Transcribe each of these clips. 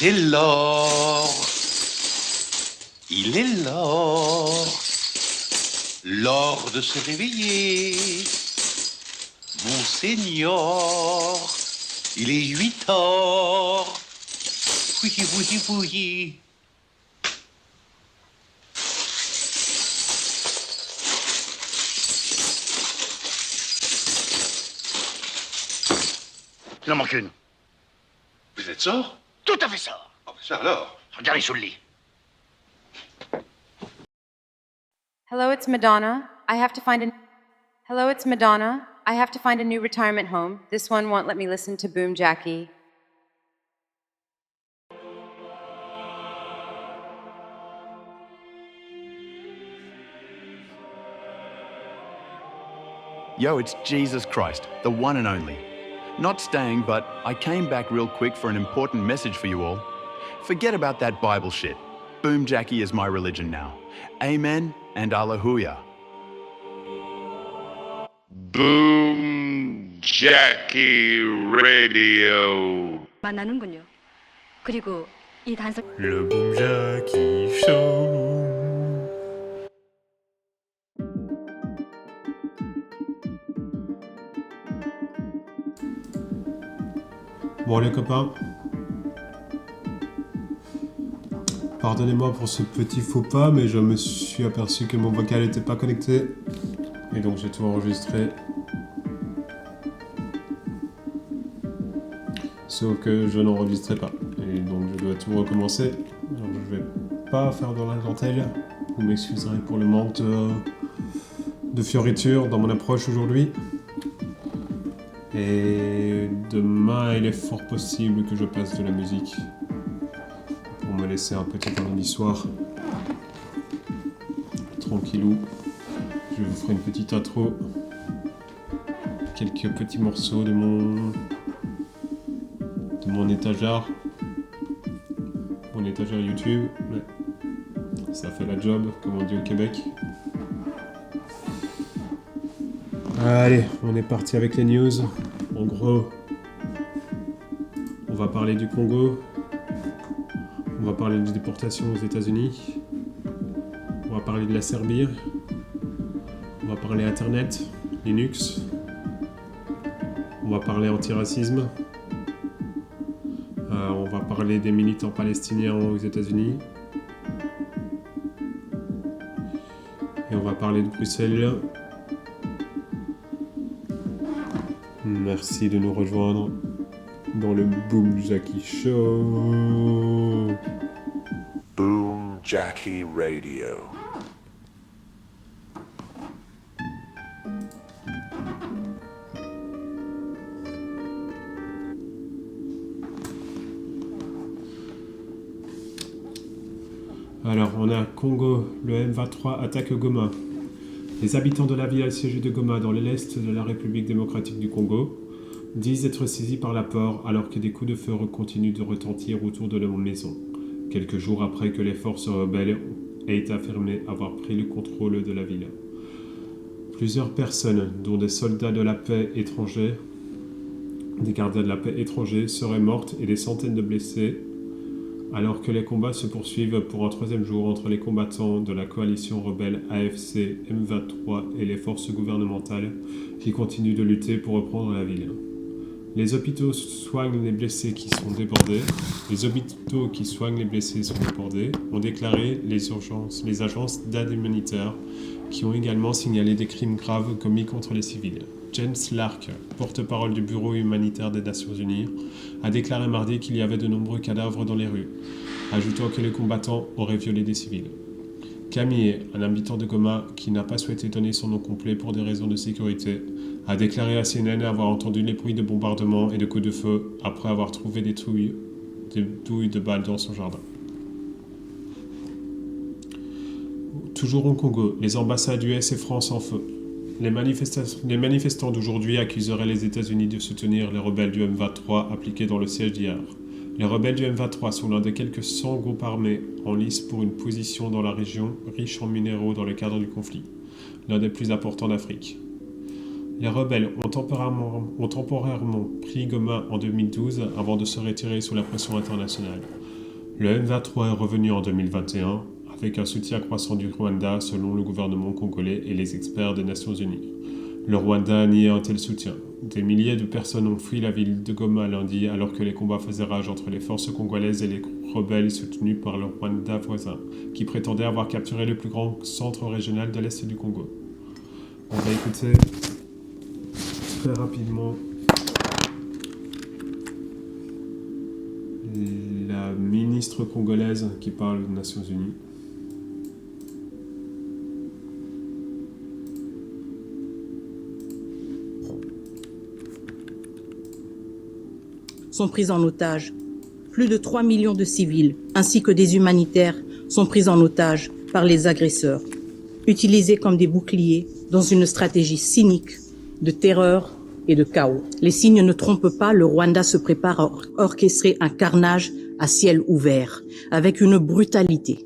C'est l'or. Il est l'or. L'or de se réveiller. Monseigneur, il est 8 heures. Oui, oui, oui. Il en manque une. Vous êtes sort? Tout à fait ça. Ah, ça alors. Regardez sous le lit. Hello, it's Madonna. I have to find a Hello, it's Madonna. I have to find a new retirement home. This one won't let me listen to Boom Jackie. Yo, it's Jesus Christ, the one and only. Not staying, but I came back real quick for an important message for you all. Forget about that Bible shit. Boom Jackie is my religion now. Amen and Alleluia. Boom Jackie Radio. 만나는군요. 그리고 이 단서 Le Boom Jackie Show. Bon les copains, pardonnez-moi pour ce petit faux pas, mais je me suis aperçu que mon vocal n'était pas connecté, et donc j'ai tout enregistré. Sauf que je n'enregistrais pas, et donc je dois tout recommencer. Alors je vais pas faire dans la dentelle, vous m'excuserez pour le manque de fioritures dans mon approche aujourd'hui. Et demain, il est fort possible que je passe de la musique pour me laisser un petit lundi soir tranquillou. Je vous ferai une petite intro, quelques petits morceaux de mon étagère, YouTube. Ouais. Ça fait la job, comme on dit au Québec. Allez, on est parti avec les news. En gros, on va parler du Congo, on va parler des déportations aux États-Unis, on va parler de la Serbie, on va parler Internet, Linux, on va parler antiracisme, on va parler des militants palestiniens aux États-Unis, et on va parler de Bruxelles. Merci de nous rejoindre dans le Boom Jackie Show. Boom Jackie Radio. Alors, on a Congo, le M23 attaque Goma. Les habitants de la ville assiégée de Goma dans l'est de la République démocratique du Congo disent être saisis par la peur alors que des coups de feu continuent de retentir autour de leur maison, quelques jours après que les forces rebelles aient affirmé avoir pris le contrôle de la ville. Plusieurs personnes, dont des soldats de la paix étrangers, des gardiens de la paix étrangers, seraient mortes et des centaines de blessés, alors que les combats se poursuivent pour un troisième jour entre les combattants de la coalition rebelle AFC M23 et les forces gouvernementales qui continuent de lutter pour reprendre la ville. Les hôpitaux soignent les blessés qui sont débordés. Les hôpitaux qui soignent les blessés sont débordés, ont déclaré les agences d'aide humanitaire qui ont également signalé des crimes graves commis contre les civils. James Lark, porte-parole du Bureau humanitaire des Nations Unies, a déclaré mardi qu'il y avait de nombreux cadavres dans les rues, ajoutant que les combattants auraient violé des civils. Camille, un habitant de Goma qui n'a pas souhaité donner son nom complet pour des raisons de sécurité, a déclaré à CNN avoir entendu les bruits de bombardements et de coups de feu après avoir trouvé des douilles de balles dans son jardin. Toujours au Congo, les ambassades US et France en feu. Les manifestants d'aujourd'hui accuseraient les États-Unis de soutenir les rebelles du M23 appliqués dans le siège d'hier. Les rebelles du M23 sont l'un des quelques 100 groupes armés en lice pour une position dans la région riche en minéraux dans le cadre du conflit, l'un des plus importants d'Afrique. Les rebelles ont temporairement pris Goma en 2012 avant de se retirer sous la pression internationale. Le M23 est revenu en 2021 avec un soutien croissant du Rwanda selon le gouvernement congolais et les experts des Nations Unies. Le Rwanda a nié un tel soutien. Des milliers de personnes ont fui la ville de Goma lundi alors que les combats faisaient rage entre les forces congolaises et les rebelles soutenus par le Rwanda voisin, qui prétendait avoir capturé le plus grand centre régional de l'Est du Congo. On va écouter très rapidement la ministre congolaise qui parle des Nations Unies. Sont pris en otage. Plus de 3 millions de civils, ainsi que des humanitaires, sont pris en otage par les agresseurs, utilisés comme des boucliers dans une stratégie cynique de terreur et de chaos. Les signes ne trompent pas, le Rwanda se prépare à orchestrer un carnage à ciel ouvert, avec une brutalité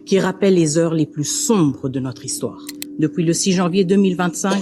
qui rappelle les heures les plus sombres de notre histoire. Depuis le 6 janvier 2025,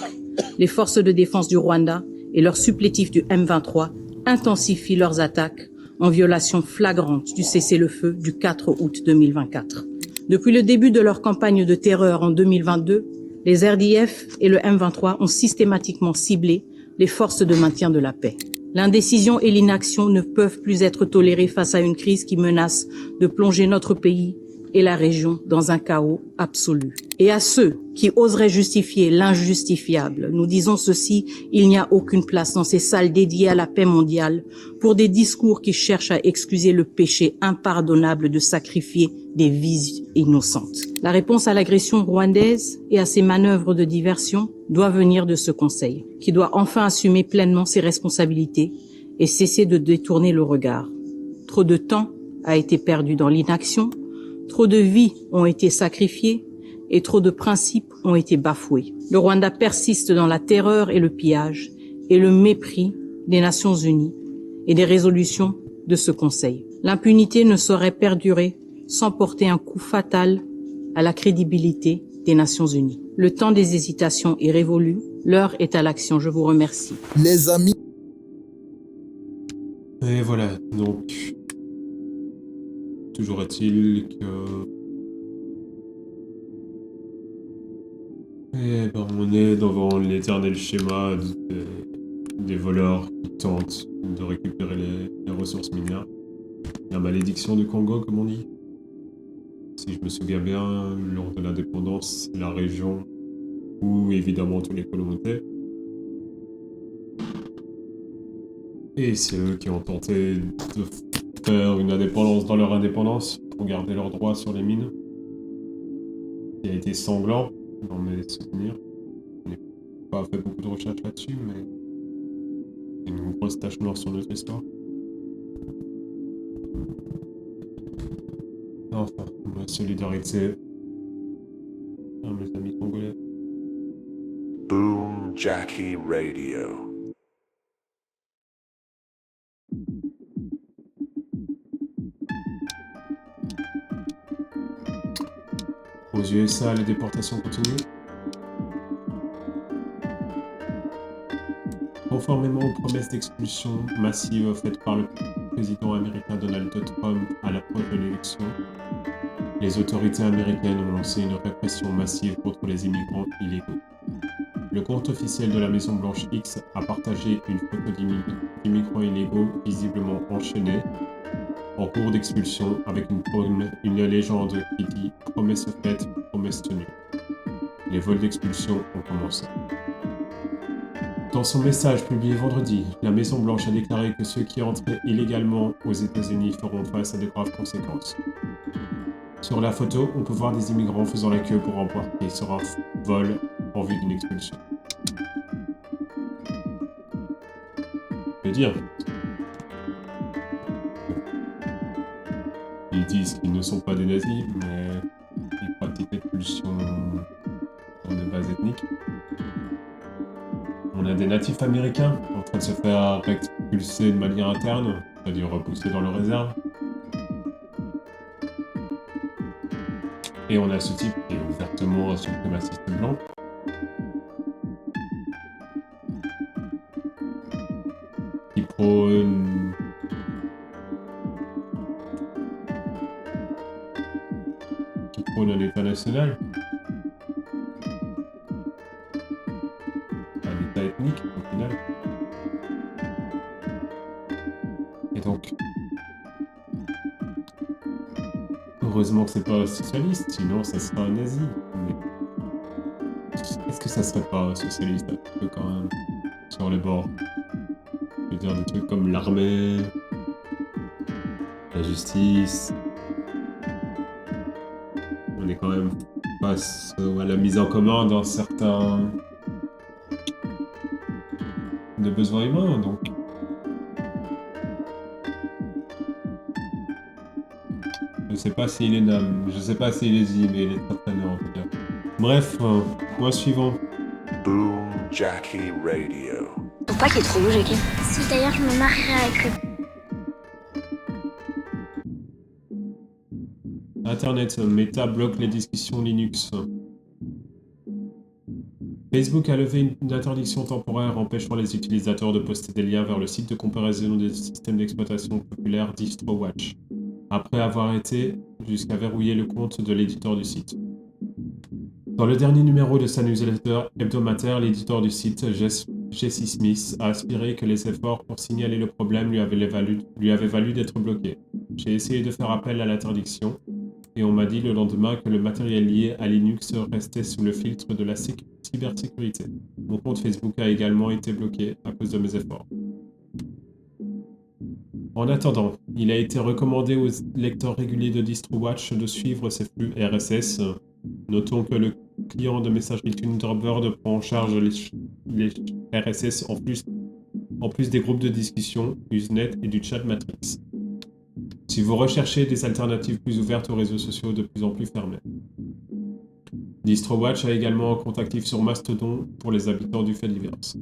les forces de défense du Rwanda et leurs supplétifs du M23 intensifient leurs attaques en violation flagrante du cessez-le-feu du 4 août 2024. Depuis le début de leur campagne de terreur en 2022, les RDF et le M23 ont systématiquement ciblé les forces de maintien de la paix. L'indécision et l'inaction ne peuvent plus être tolérées face à une crise qui menace de plonger notre pays et la région dans un chaos absolu. Et à ceux qui oseraient justifier l'injustifiable, nous disons ceci, il n'y a aucune place dans ces salles dédiées à la paix mondiale pour des discours qui cherchent à excuser le péché impardonnable de sacrifier des vies innocentes. La réponse à l'agression rwandaise et à ses manœuvres de diversion doit venir de ce Conseil, qui doit enfin assumer pleinement ses responsabilités et cesser de détourner le regard. Trop de temps a été perdu dans l'inaction, trop de vies ont été sacrifiées et trop de principes ont été bafoués. Le Rwanda persiste dans la terreur et le pillage et le mépris des Nations Unies et des résolutions de ce Conseil. L'impunité ne saurait perdurer sans porter un coup fatal à la crédibilité des Nations Unies. Le temps des hésitations est révolu, l'heure est à l'action. Je vous remercie. Les amis. Et voilà, donc toujours est-il que on est devant l'éternel schéma des voleurs qui tentent de récupérer les ressources minières. La malédiction du Congo, comme on dit. Si je me souviens bien, lors de l'indépendance, c'est la région où évidemment tous les colons étaient. Et c'est eux qui ont tenté de faire une indépendance dans leur indépendance pour garder leurs droits sur les mines. Qui a été sanglant dans mes souvenirs. Je n'ai pas fait beaucoup de recherches là-dessus, mais c'est une grosse tache noire sur notre histoire. Enfin, ma solidarité à mes amis congolais. Boom Jackie Radio. Aux USA, les déportations continuent. Conformément aux promesses d'expulsion massive faites par le président américain Donald Trump à l'approche de l'élection, les autorités américaines ont lancé une répression massive contre les immigrants illégaux. Le compte officiel de la Maison-Blanche X a partagé une photo d'immigrants illégaux visiblement enchaînés en cours d'expulsion avec une légende qui dit « Promesse faite, promesse tenue ». Les vols d'expulsion ont commencé. Dans son message publié vendredi, la Maison-Blanche a déclaré que ceux qui entraient illégalement aux États-Unis feront face à de graves conséquences. Sur la photo, on peut voir des immigrants faisant la queue pour embarquer sur un vol en vue d'une expulsion. Je veux dire, ils disent qu'ils ne sont pas des nazis, mais ils pratiquent l'expulsion sur des bases ethniques. On a des natifs américains en train de se faire expulser de manière interne, c'est-à-dire repousser dans leur réserve. Et on a ce type qui est ouvertement un suprémaciste blanc. Qui prône prône un État national. Un État ethnique, au final. Et donc, heureusement que c'est pas socialiste, sinon ça serait un nazi. Mais est-ce que ça serait pas socialiste un peu quand même, sur les bords? Je veux dire, des trucs comme l'armée, la justice. On est quand même face à la mise en commun d'un certain de besoins humains, donc. Je sais pas s'il est noble, je sais pas s'il est zi, mais il est très très bien en tout cas. Bref, point suivant. Boom Jackie Radio. Faut pas qu'il est trop beau, Jackie. Si d'ailleurs je me marierai avec lui. Internet, Meta bloque les discussions Linux. Facebook a levé une interdiction temporaire empêchant les utilisateurs de poster des liens vers le site de comparaison des systèmes d'exploitation populaires DistroWatch, après avoir été jusqu'à verrouiller le compte de l'éditeur du site. Dans le dernier numéro de sa newsletter hebdomadaire, l'éditeur du site, Jesse Smith, a aspiré que les efforts pour signaler le problème lui avaient valu d'être bloqué. J'ai essayé de faire appel à l'interdiction, et on m'a dit le lendemain que le matériel lié à Linux restait sous le filtre de la cybersécurité. Mon compte Facebook a également été bloqué à cause de mes efforts. En attendant, il a été recommandé aux lecteurs réguliers de DistroWatch de suivre ses flux RSS. Notons que le client de messagerie Thunderbird prend en charge les RSS en plus des groupes de discussion, Usenet et du chat Matrix. Si vous recherchez des alternatives plus ouvertes aux réseaux sociaux de plus en plus fermés. DistroWatch a également un compte actif sur Mastodon pour les habitants du Fediverse.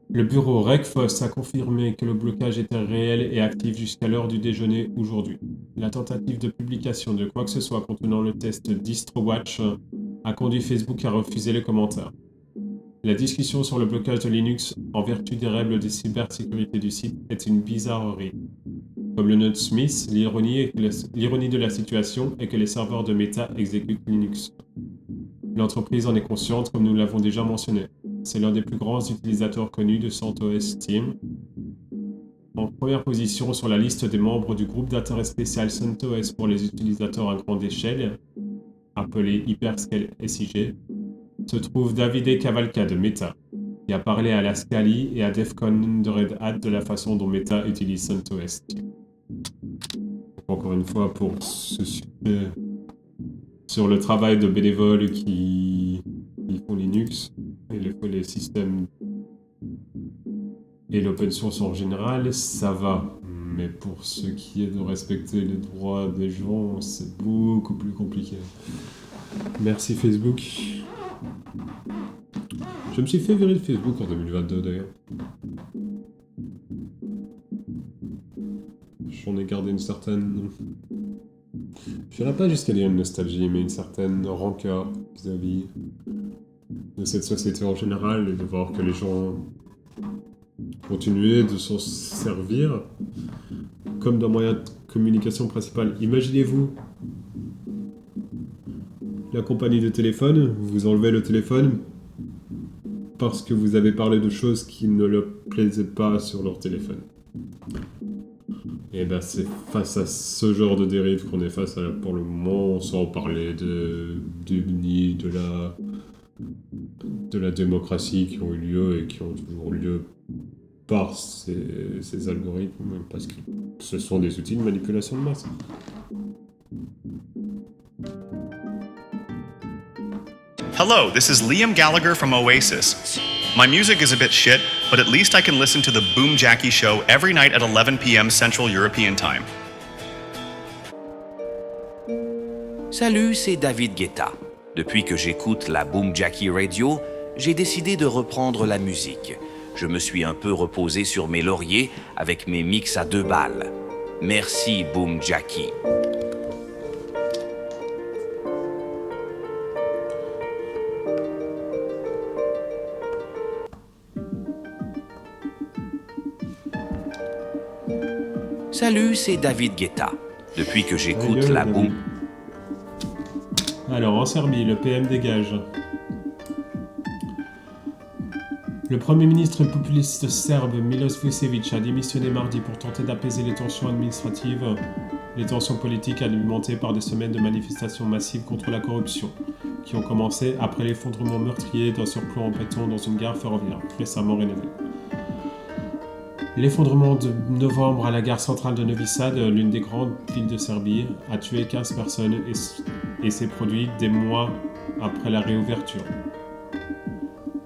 Le bureau RecFos a confirmé que le blocage était réel et actif jusqu'à l'heure du déjeuner aujourd'hui. La tentative de publication de quoi que ce soit contenant le test DistroWatch a conduit Facebook à refuser les commentaires. La discussion sur le blocage de Linux en vertu des règles de cybersécurité du site est une bizarrerie. Comme le note Smith, l'ironie de la situation est que les serveurs de Meta exécutent Linux. L'entreprise en est consciente comme nous l'avons déjà mentionné. C'est l'un des plus grands utilisateurs connus de CentOS Team. En première position sur la liste des membres du groupe d'intérêt spécial CentOS pour les utilisateurs à grande échelle, appelé Hyperscale SIG, se trouve Davide Cavalca de Meta, qui a parlé à la Scali et à DEF CON de Red Hat de la façon dont Meta utilise CentOS Team. Encore une fois, pour ce sujet sur le travail de bénévoles qui font Linux et les systèmes et l'open source en général, ça va. Mais pour ce qui est de respecter les droits des gens, c'est beaucoup plus compliqué. Merci Facebook. Je me suis fait virer de Facebook en 2022 d'ailleurs. J'en ai gardé une certaine... Je n'irai pas jusqu'à dire une nostalgie, mais une certaine rancœur vis-à-vis de cette société en général et de voir que les gens continuaient de s'en servir comme d'un moyen de communication principal. Imaginez-vous la compagnie de téléphone, vous enlevez le téléphone parce que vous avez parlé de choses qui ne leur plaisaient pas sur leur téléphone. Et ben c'est face à ce genre de dérive qu'on est face à pour le moment, sans parler de la démocratie qui ont eu lieu et qui ont toujours lieu par ces algorithmes, parce que ce sont des outils de manipulation de masse. Hello, this is Liam Gallagher from Oasis. My music is a bit shit, but at least I can listen to the Boom Jackie Show every night at 11 p.m. Central European Time. Salut, c'est David Guetta. Depuis que j'écoute la Boom Jackie Radio, j'ai décidé de reprendre la musique. Je me suis un peu reposé sur mes lauriers avec mes mix à 2 balles. Merci Boom Jackie. Salut, c'est David Guetta. Depuis que j'écoute la Boom... Alors, en Serbie, le PM dégage. Le Premier ministre populiste serbe Miloš Vučević a démissionné mardi pour tenter d'apaiser les tensions administratives, les tensions politiques alimentées par des semaines de manifestations massives contre la corruption, qui ont commencé après l'effondrement meurtrier d'un surplomb en béton dans une gare ferroviaire, récemment rénovée. L'effondrement de novembre à la gare centrale de Novi Sad, l'une des grandes villes de Serbie, a tué 15 personnes et s'est produit des mois après la réouverture.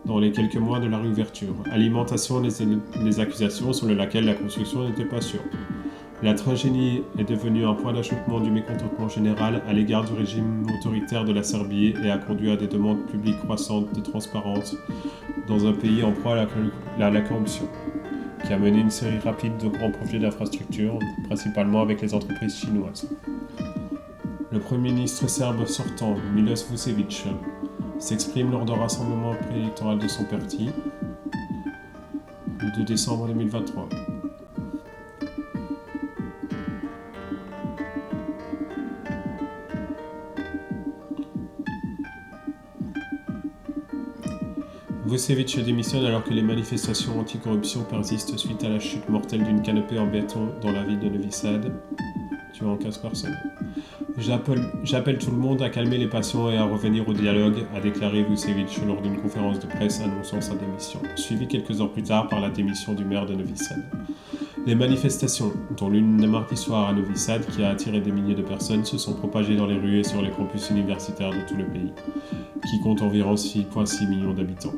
Dans les quelques mois de la réouverture, alimentation les accusations selon laquelle la construction n'était pas sûre. La tragédie est devenue un point d'achoppement du mécontentement général à l'égard du régime autoritaire de la Serbie et a conduit à des demandes publiques croissantes de transparence dans un pays en proie à la corruption, qui a mené une série rapide de grands projets d'infrastructures, principalement avec les entreprises chinoises. Le Premier ministre serbe sortant, Miloš Vučević, s'exprime lors d'un rassemblement préélectoral de son parti le 2 décembre 2023. Vučević démissionne alors que les manifestations anti-corruption persistent suite à la chute mortelle d'une canopée en béton dans la ville de Novi Sad, tuant 15 personnes. J'appelle tout le monde à calmer les passions et à revenir au dialogue, a déclaré Vučević lors d'une conférence de presse annonçant sa démission, suivie quelques heures plus tard par la démission du maire de Novi Sad. Les manifestations, dont l'une mardi soir à Novi Sad qui a attiré des milliers de personnes, se sont propagées dans les rues et sur les campus universitaires de tout le pays, qui compte environ 6,6 millions d'habitants.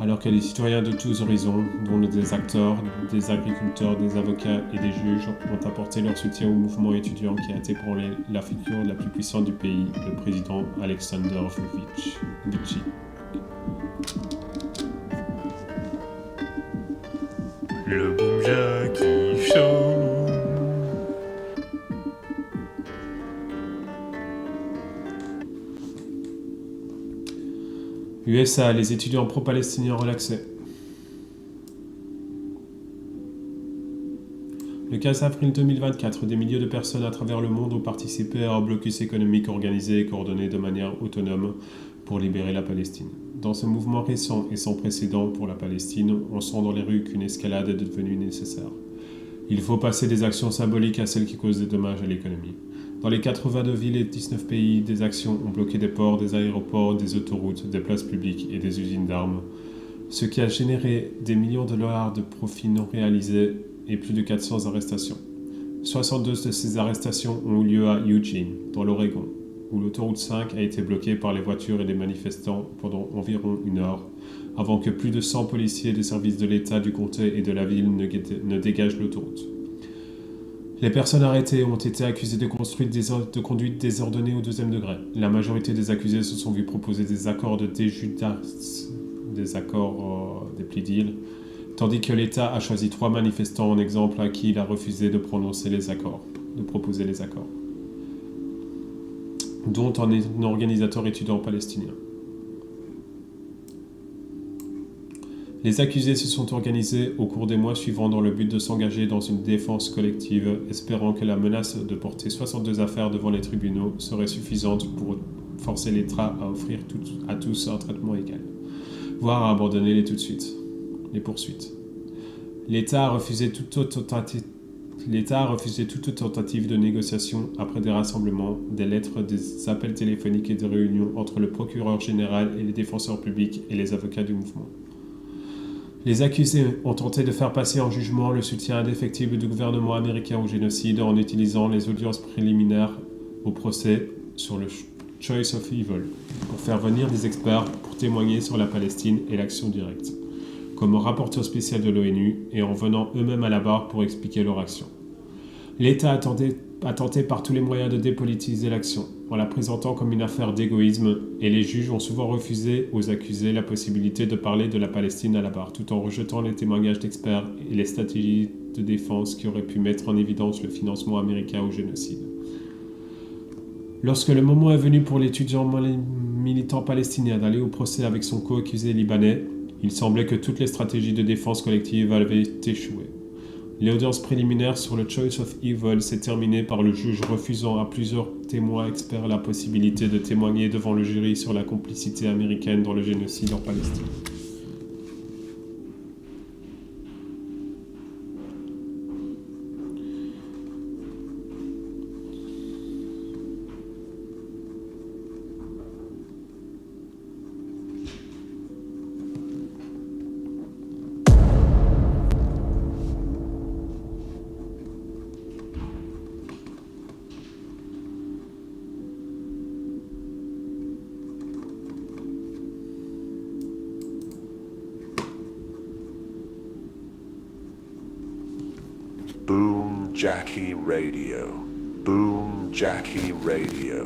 Alors que les citoyens de tous horizons, dont des acteurs, des agriculteurs, des avocats et des juges, ont apporté leur soutien au mouvement étudiant qui a été pour la figure la plus puissante du pays, le président Aleksandar Vučić. Le Boom Jackie Show. USA, les étudiants pro-palestiniens relaxés. Le 15 avril 2024, des milliers de personnes à travers le monde ont participé à un blocus économique organisé et coordonné de manière autonome pour libérer la Palestine. Dans ce mouvement récent et sans précédent pour la Palestine, on sent dans les rues qu'une escalade est devenue nécessaire. Il faut passer des actions symboliques à celles qui causent des dommages à l'économie. Dans les 82 villes et 19 pays, des actions ont bloqué des ports, des aéroports, des autoroutes, des places publiques et des usines d'armes, ce qui a généré des millions de dollars de profits non réalisés et plus de 400 arrestations. 62 de ces arrestations ont eu lieu à Eugene, dans l'Oregon, où l'autoroute 5 a été bloquée par les voitures et les manifestants pendant environ une heure, avant que plus de 100 policiers des services de l'État, du comté et de la ville ne dégagent l'autoroute. Les personnes arrêtées ont été accusées de conduite désordonnée au deuxième degré. La majorité des accusés se sont vus proposer des accords de des plea deals, tandis que l'État a choisi 3 manifestants en exemple à qui il a refusé de proposer les accords, dont un organisateur étudiant palestinien. Les accusés se sont organisés au cours des mois suivants dans le but de s'engager dans une défense collective, espérant que la menace de porter 62 affaires devant les tribunaux serait suffisante pour forcer l'État à offrir à tous un traitement égal, voire à abandonner les poursuites. L'État a refusé toute tentative de négociation après des rassemblements, des lettres, des appels téléphoniques et des réunions entre le procureur général et les défenseurs publics et les avocats du mouvement. Les accusés ont tenté de faire passer en jugement le soutien indéfectible du gouvernement américain au génocide en utilisant les audiences préliminaires au procès sur le Choice of Evil pour faire venir des experts pour témoigner sur la Palestine et l'action directe, comme un rapporteur spécial de l'ONU et en venant eux-mêmes à la barre pour expliquer leur action. L'État a tenté par tous les moyens de dépolitiser l'action, en la présentant comme une affaire d'égoïsme, et les juges ont souvent refusé aux accusés la possibilité de parler de la Palestine à la barre, tout en rejetant les témoignages d'experts et les stratégies de défense qui auraient pu mettre en évidence le financement américain au génocide. Lorsque le moment est venu pour l'étudiant militant palestinien d'aller au procès avec son co-accusé libanais, il semblait que toutes les stratégies de défense collective avaient échoué. L'audience préliminaire sur le Choice of Evil s'est terminée par le juge refusant à plusieurs témoins experts la possibilité de témoigner devant le jury sur la complicité américaine dans le génocide en Palestine. Boom Jackie Radio. Boom Jackie Radio.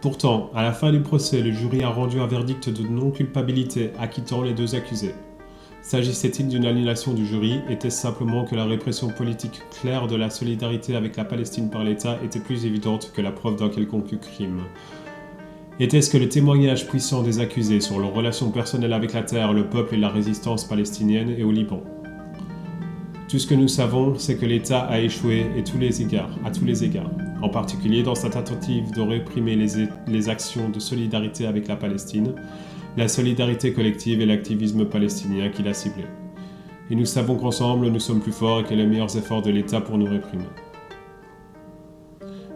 Pourtant, à la fin du procès, le jury a rendu un verdict de non-culpabilité acquittant les deux accusés. S'agissait-il d'une annulation du jury? Était-ce simplement que la répression politique claire de la solidarité avec la Palestine par l'État était plus évidente que la preuve d'un quelconque crime? Était-ce que le témoignage puissant des accusés sur leurs relations personnelles avec la terre, le peuple et la résistance palestinienne et au Liban? Tout ce que nous savons, c'est que l'État a échoué à tous les égards, en particulier dans sa tentative de réprimer les actions de solidarité avec la Palestine, la solidarité collective et l'activisme palestinien qu'il a ciblé. Et nous savons qu'ensemble, nous sommes plus forts et que les meilleurs efforts de l'État pour nous réprimer.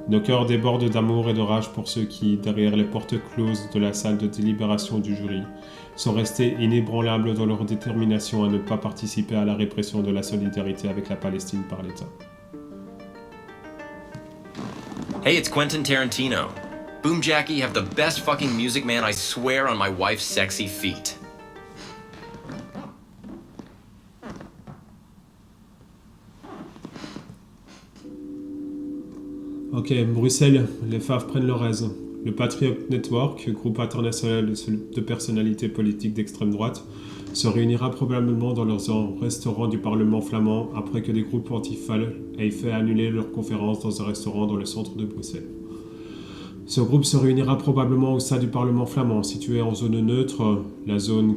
Nos cœurs débordent d'amour et de rage pour ceux qui, derrière les portes closes de la salle de délibération du jury, sont restés inébranlables dans leur détermination à ne pas participer à la répression de la solidarité avec la Palestine par l'État. Hey, it's Quentin Tarantino. Boom Jackie have the best fucking music, man, I swear on my wife's sexy feet. Ok, Bruxelles, les faves prennent leur aise. Le Patriot Network, groupe international de personnalités politiques d'extrême droite, se réunira probablement dans leurs restaurants du Parlement flamand après que des groupes antifal aient fait annuler leur conférence dans un restaurant dans le centre de Bruxelles. Ce groupe se réunira probablement au sein du Parlement flamand, situé en zone neutre, la zone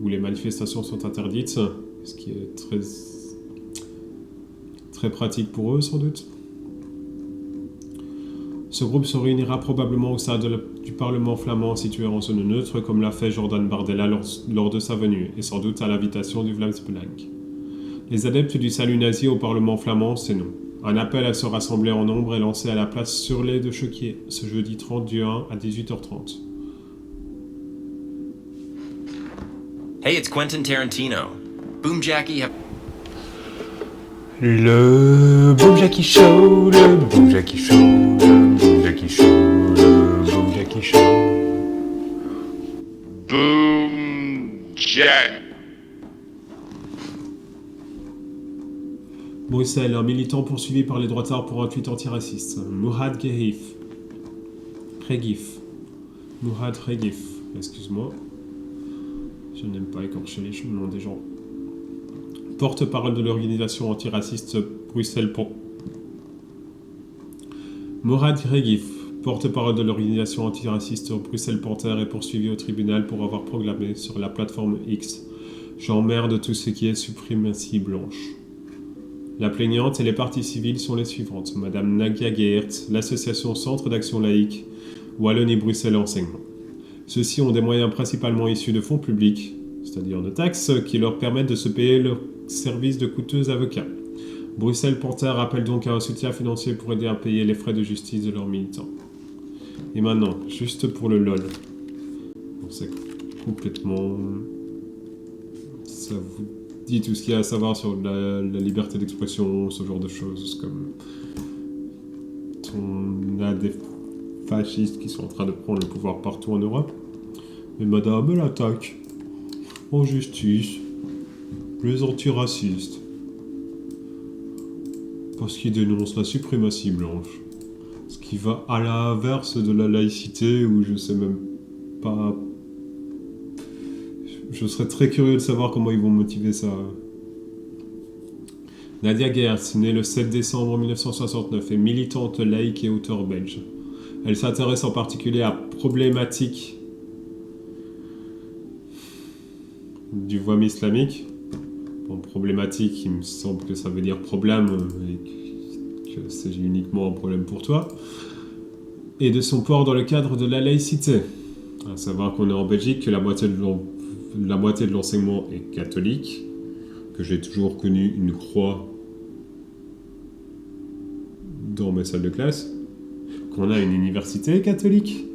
où les manifestations sont interdites, ce qui est très pratique pour eux sans doute. Ce groupe se réunira probablement au sein du Parlement flamand situé en zone neutre, comme l'a fait Jordan Bardella lors de sa venue, et sans doute à l'invitation du Vlaams-Belang. Les adeptes du salut nazi au Parlement flamand, c'est nous. Un appel à se rassembler en nombre est lancé à la place Surlet de Choquier, ce jeudi 30 du 1 à 18h30. Hey, it's Quentin Tarantino. Boom Jackie have... Le Boom Jackie Show, le Boom Jackie Show, le Boom Jackie Show, le Boom Jackie Show. Boom Jack. Bruxelles, un militant poursuivi par les droitards pour un tweet antiraciste. Muhad Regif, excuse-moi. Je n'aime pas écorcher les noms des gens. Porte-parole de l'organisation antiraciste Bruxelles pour... Muhad Regif, porte-parole de l'organisation antiraciste Bruxelles Panther, est poursuivi au tribunal pour avoir proclamé sur la plateforme X « J'emmerde tout ce qui est suprématie blanche ». La plaignante et les parties civiles sont les suivantes. Madame Nadia Geert, l'association Centre d'Action Laïque, Wallonie-Bruxelles Enseignement. Ceux-ci ont des moyens principalement issus de fonds publics, c'est-à-dire de taxes, qui leur permettent de se payer leur service de coûteux avocats. Bruxelles Panther appelle donc à un soutien financier pour aider à payer les frais de justice de leurs militants. Et maintenant, juste pour le LOL. Bon, c'est complètement... Ça vous dit tout ce qu'il y a à savoir sur la liberté d'expression, ce genre de choses, comme... On a des fascistes qui sont en train de prendre le pouvoir partout en Europe. Et madame, elle attaque en justice les antiracistes parce qu'ils dénoncent la suprématie blanche, ce qui va à l'inverse de la laïcité, où je sais même pas. Je serais très curieux de savoir comment ils vont motiver ça. Nadia Gertz, née le 7 décembre 1969, est militante laïque et auteure belge. Elle s'intéresse en particulier à problématiques du voile islamique. Bon, problématique, il me semble que ça veut dire problème et que c'est uniquement un problème pour toi. Et de son port dans le cadre de la laïcité. À savoir qu'on est en Belgique, que la moitié de l'enseignement est catholique, que j'ai toujours connu une croix dans mes salles de classe, qu'on a une université catholique,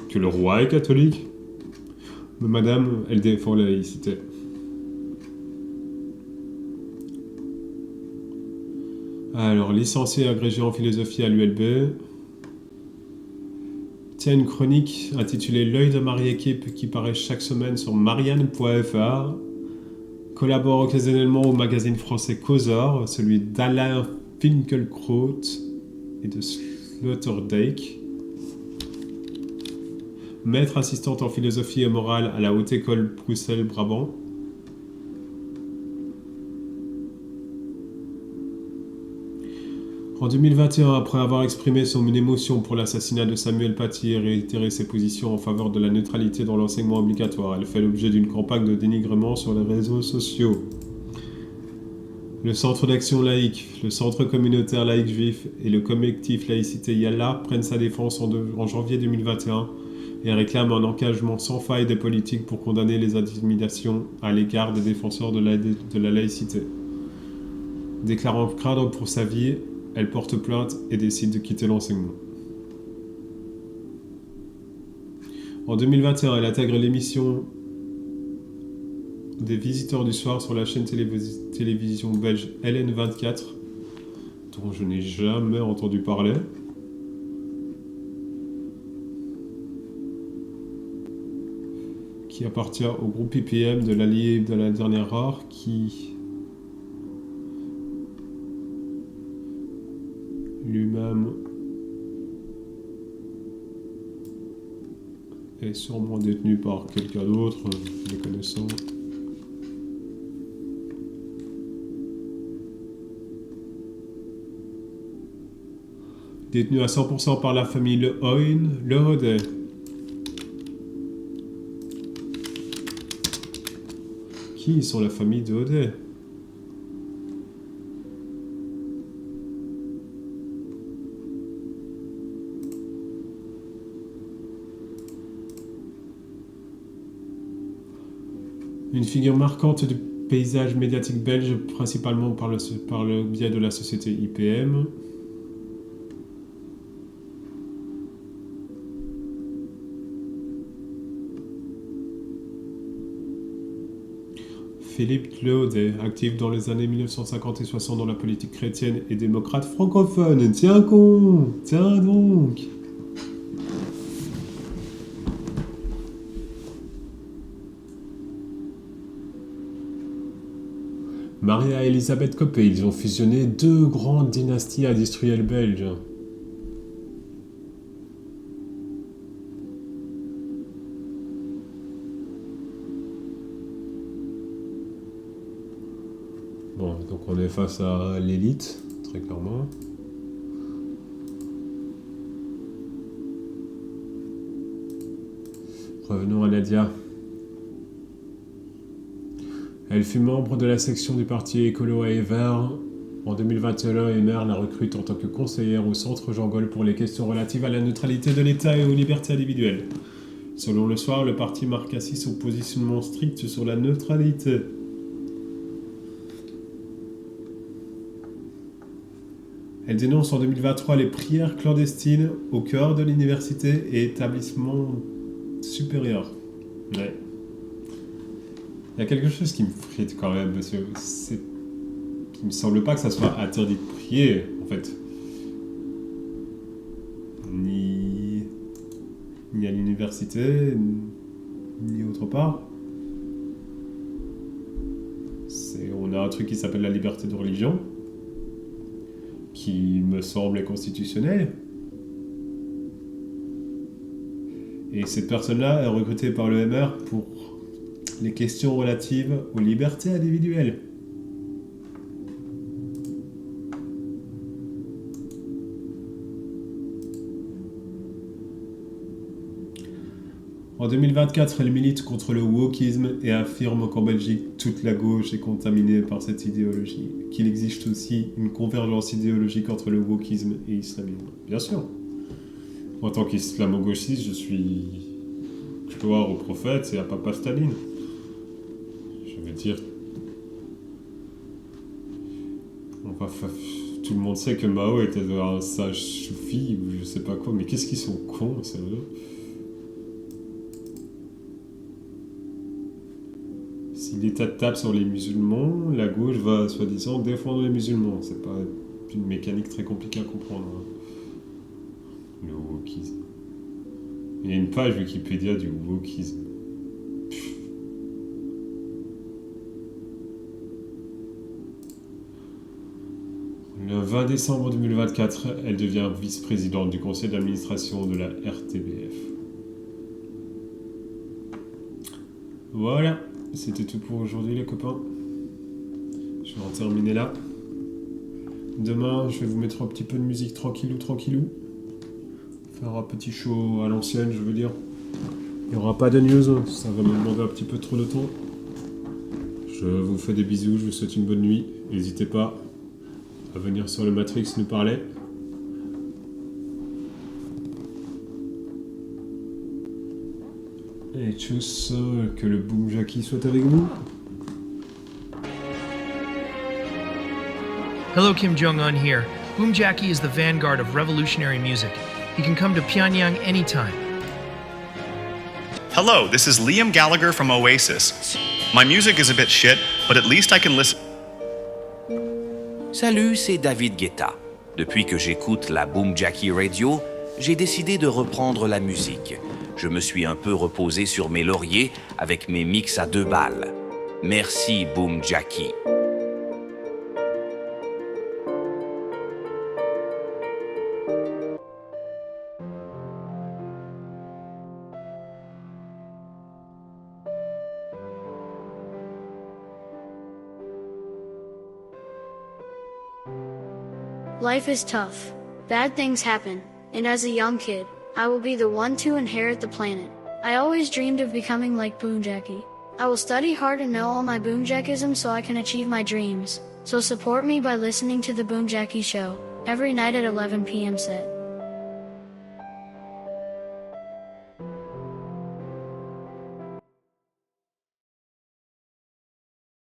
que le roi est catholique, mais madame, elle défend la laïcité. Alors, licenciée agrégée en philosophie à l'ULB, tient une chronique intitulée L'œil de Marie-Équipe qui paraît chaque semaine sur marianne.fr, collabore occasionnellement au magazine français Causeur, celui d'Alain Finkielkraut et de Sloterdijk, maître assistante en philosophie et morale à la Haute École Bruxelles-Brabant. En 2021, après avoir exprimé son émotion pour l'assassinat de Samuel Paty et réitéré ses positions en faveur de la neutralité dans l'enseignement obligatoire, elle fait l'objet d'une campagne de dénigrement sur les réseaux sociaux. Le Centre d'action laïque, le Centre communautaire laïque juif et le collectif Laïcité Yallah prennent sa défense en janvier 2021 et réclament un engagement sans faille des politiques pour condamner les intimidations à l'égard des défenseurs de la laïcité. Déclarant craindre pour sa vie, elle porte plainte et décide de quitter l'enseignement. En 2021, elle intègre l'émission des visiteurs du soir sur la chaîne télévision belge LN24, dont je n'ai jamais entendu parler. Qui appartient au groupe IPM de l'Allié de la dernière heure, qui lui-même est sûrement détenu par quelqu'un d'autre, les connaissant. Détenu à 100% par la famille Le Hodet. Qui sont la famille de Hodet? Une figure marquante du paysage médiatique belge, principalement par le biais de la société IPM. Philippe Le Hodet, actif dans les années 1950 et 60 dans la politique chrétienne et démocrate francophone. Tiens con, tiens donc. Maria et Elisabeth Copé, ils ont fusionné deux grandes dynasties industrielles belges. Bon, donc on est face à l'élite, très clairement. Revenons à Nadia. Elle fut membre de la section du parti écolo à Evere. En 2021, Emer la recrute en tant que conseillère au Centre Jean Gaulle pour les questions relatives à la neutralité de l'État et aux libertés individuelles. Selon Le Soir, le parti marque ainsi son positionnement strict sur la neutralité. Elle dénonce en 2023 les prières clandestines au cœur de l'université et établissements supérieurs. Ouais. Il y a quelque chose qui me frite quand même, parce que il me semble pas que ça soit interdit de prier, en fait. Ni à l'université, ni autre part. On a un truc qui s'appelle la liberté de religion, qui me semble constitutionnel. Et cette personne-là est recrutée par le MR pour les questions relatives aux libertés individuelles. En 2024, elle milite contre le wokisme et affirme qu'en Belgique, toute la gauche est contaminée par cette idéologie, qu'il existe aussi une convergence idéologique entre le wokisme et l'islamisme. Bien sûr. En tant qu'islamo-gauchiste, je suis gloire au prophète et à Papa Staline. Je veux dire... tout le monde sait que Mao était un sage soufi ou je sais pas quoi, mais qu'est-ce qu'ils sont cons, sérieux. Si l'État tape sur les musulmans, la gauche va soi-disant défendre les musulmans. C'est pas une mécanique très compliquée à comprendre. Hein. Le wokisme. Il y a une page Wikipédia du wokisme. Le 20 décembre 2024, elle devient vice-présidente du conseil d'administration de la RTBF. Voilà. C'était tout pour aujourd'hui les copains. Je vais en terminer là. Demain, je vais vous mettre un petit peu de musique tranquillou. Faire un petit show à l'ancienne, je veux dire. Il n'y aura pas de news, ça va me demander un petit peu trop de temps. Je vous fais des bisous, je vous souhaite une bonne nuit. N'hésitez pas à venir sur le Matrix nous parler. Et tchuss, que le Boom Jackie soit avec vous. Hello, Kim Jong-un here. Boom Jackie is the vanguard of revolutionary music. He can come to Pyongyang anytime. Hello, this is Liam Gallagher from Oasis. My music is a bit shit, but at least I can listen. Salut, c'est David Guetta. Depuis que j'écoute la Boom Jackie Radio, j'ai décidé de reprendre la musique. Je me suis un peu reposé sur mes lauriers avec mes mix à 2 balles. Merci Boom Jackie. Life is tough. Bad things happen, and as a young kid, I will be the one to inherit the planet. I always dreamed of becoming like Boom Jackie. I will study hard and know all my Boom Jackisms so I can achieve my dreams. So support me by listening to the Boom Jackie Show, every night at 11 p.m. set.